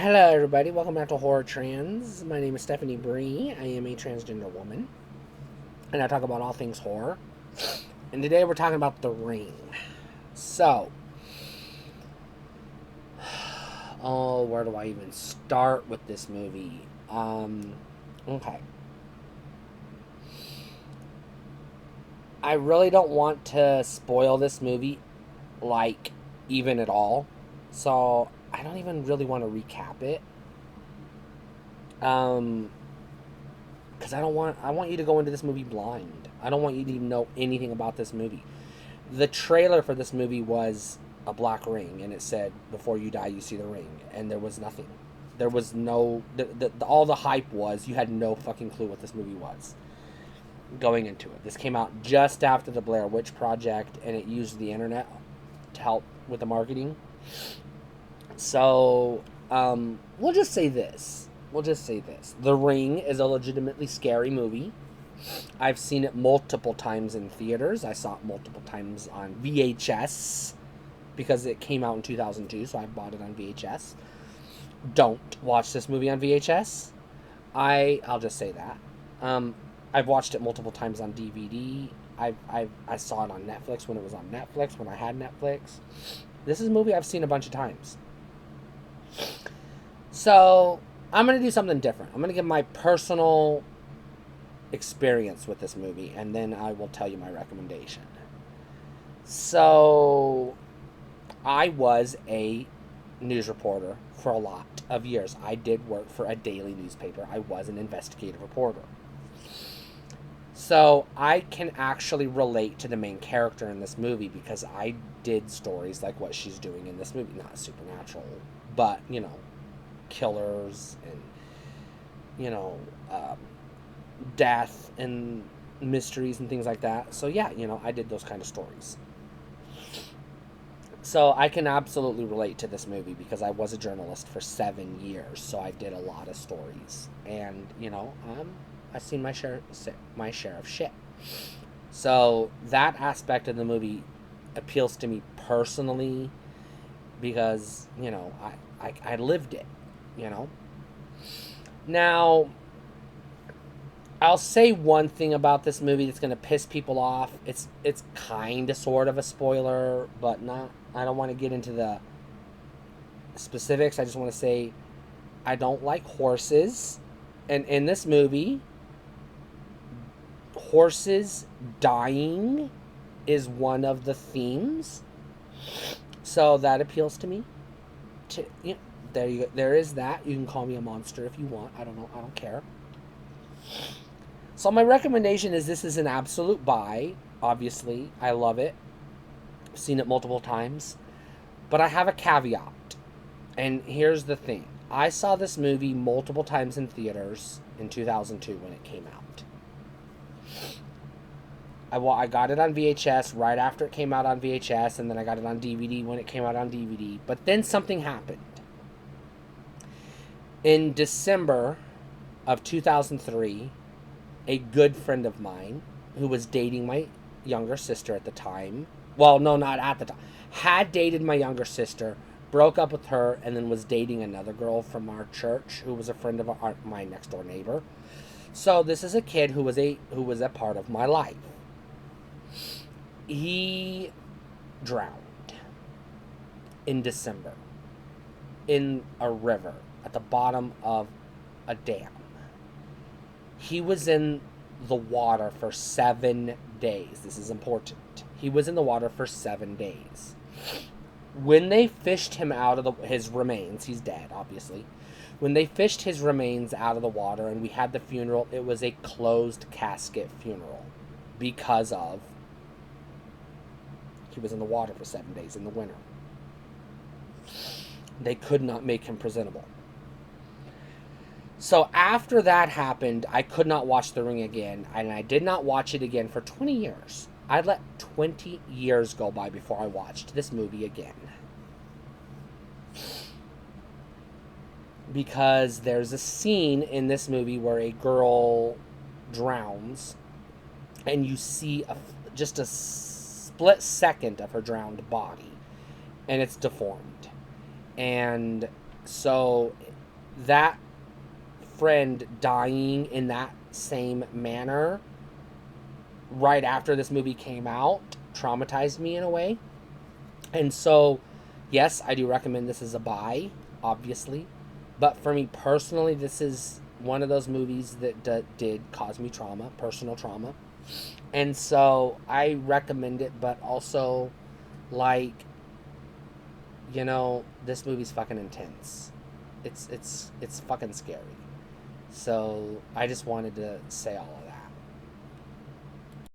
Hello, everybody. Welcome back to Horror Trans. My name is Stephanie Bree. I am a transgender woman, and I talk about all things horror. And today we're talking about The Ring. So, where do I even start with this movie? Okay. I really don't want to spoil this movie, like, even at all. So, I don't even really want to recap it. Um, because I want you to go into this movie blind. I don't want you to even know anything about this movie. The trailer for this movie was a black ring, and it said, "Before you die, you see the ring," and there was nothing. There was no all the hype was you had no fucking clue what this movie was going into it. This came out just after the Blair Witch Project, and it used the internet to help with the marketing. So we'll just say this. We'll just say this. The Ring is a legitimately scary movie. I've seen it multiple times in theaters. I saw it multiple times on VHS because it came out in 2002, so I bought it on VHS. Don't watch this movie on VHS. I'll just say that. I've watched it multiple times on DVD. I saw it on Netflix when it was on Netflix, when I had Netflix. This is a movie I've seen a bunch of times. So, I'm going to do something different. I'm going to give my personal experience with this movie, and then I will tell you my recommendation. So, I was a news reporter for a lot of years. I did work for a daily newspaper. I was an investigative reporter. So, I can actually relate to the main character in this movie because I did stories like what she's doing in this movie. Not supernatural, but, killers and, death and mysteries and things like that. So, yeah, I did those kind of stories. So I can absolutely relate to this movie because I was a journalist for 7 years, so I did a lot of stories, and I've seen my share of shit. So that aspect of the movie appeals to me personally because I lived it. You know. Now I'll say one thing about this movie that's gonna piss people off. It's kind of sort of a spoiler, but not. I don't want to get into the specifics. I just want to say I don't like horses, and in this movie, horses dying is one of the themes. So that appeals to me. To there you go. There is that. You can call me a monster if you want. I don't know. I don't care. So my recommendation is this is an absolute buy. Obviously, I love it. I've seen it multiple times. But I have a caveat. And here's the thing. I saw this movie multiple times in theaters in 2002 when it came out. I got it on VHS right after it came out on VHS, and then I got it on DVD when it came out on DVD. But then something happened. In December of 2003, a good friend of mine who was dating my younger sister at the time, well, no, not at the time, had dated my younger sister, broke up with her, and then was dating another girl from our church who was a friend of my next door neighbor. So this is a kid who was a part of my life. He drowned in December in a river at the bottom of a dam. He was in the water for 7 days. This is important. He was in the water for 7 days. When they fished him out of his remains, he's dead, obviously. When they fished his remains out of the water and we had the funeral, it was a closed casket funeral because of he was in the water for 7 days in the winter. They could not make him presentable. So after that happened, I could not watch The Ring again, and I did not watch it again for 20 years. I let 20 years go by before I watched this movie again. Because there's a scene in this movie where a girl drowns, and you see just a split second of her drowned body, and it's deformed. And So that friend dying in that same manner right after this movie came out traumatized me in a way. And so, yes, I do recommend this as a buy, obviously. But for me personally, this is one of those movies that did cause me trauma, personal trauma. And so I recommend it, but also, like, this movie's fucking intense. It's fucking scary. So I just wanted to say all of that.